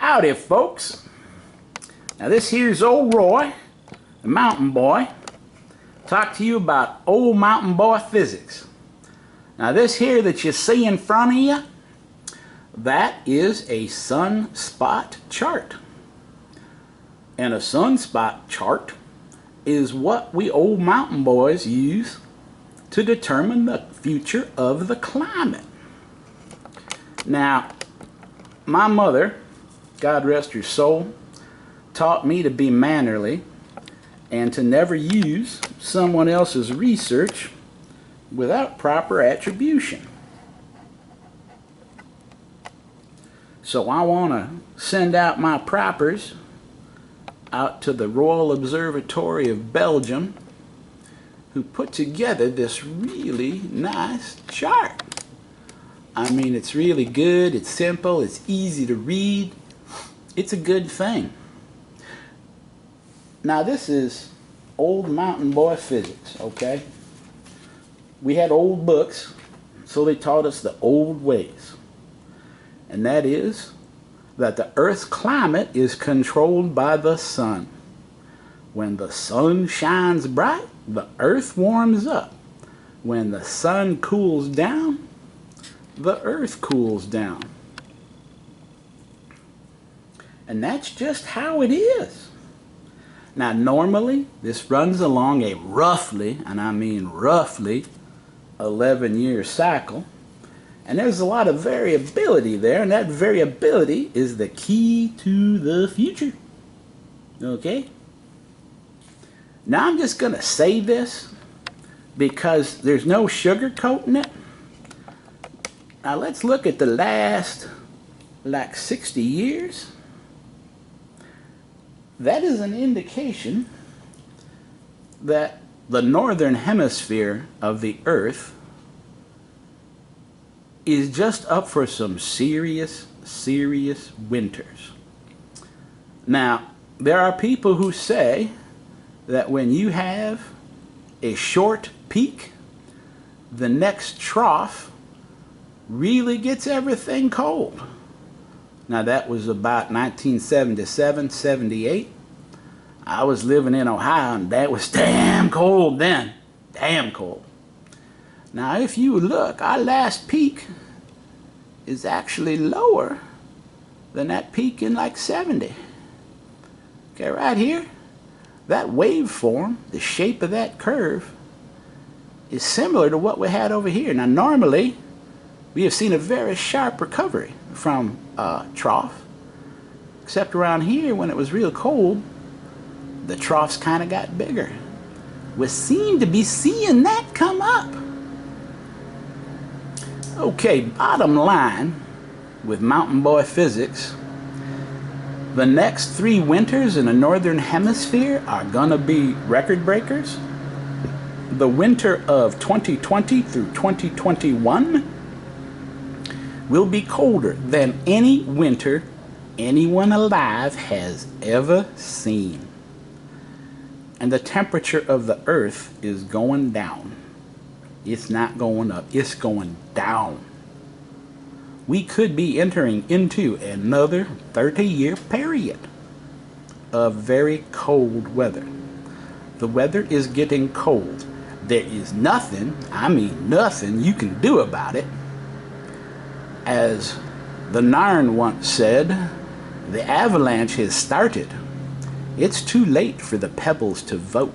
Howdy, folks. Now this here's old Roy, the mountain boy, talk to you about old mountain boy physics. Now this here that you see in front of you, that is a sunspot chart. And a sunspot chart is what we old mountain boys use to determine the future of the climate. Now, my mother, God rest her soul, taught me to be mannerly and to never use someone else's research without proper attribution. So I want to send out my propers out to the Royal Observatory of Belgium, who put together this really nice chart. I mean, it's really good, it's simple, it's easy to read. It's a good thing. Now this is old mountain boy physics, okay? We had old books, so they taught us the old ways. And that is that the Earth's climate is controlled by the sun. When the sun shines bright, the Earth warms up. When the sun cools down, the Earth cools down. And that's just how it is. Now normally, this runs along a roughly, and I mean roughly, 11-year cycle. And there's a lot of variability there, and that variability is the key to the future. Okay? Now I'm just going to say this because there's no sugarcoating it. Now let's look at the last, like 60 years. That is an indication that the northern hemisphere of the Earth is just up for some serious winters. Now, there are people who say that when you have a short peak, the next trough really gets everything cold. Now that was about 1977, 78. I was living in Ohio and that was damn cold then. Damn cold. Now if you look, our last peak is actually lower than that peak in like 70. Okay, right here, that waveform, the shape of that curve, is similar to what we had over here. Now normally, we have seen a very sharp recovery from trough, except around here when it was real cold, the troughs kind of got bigger. We seem to be seeing that come up. Okay, bottom line with mountain boy physics, the next 3 winters in the northern hemisphere are gonna be record breakers. The winter of 2020 through 2021 will be colder than any winter anyone alive has ever seen. And the temperature of the Earth is going down. It's not going up, it's going down. We could be entering into another 30-year period of very cold weather. The weather is getting cold. There is nothing, I mean nothing, you can do about it. As the Narn once said, the avalanche has started. It's too late for the pebbles to vote.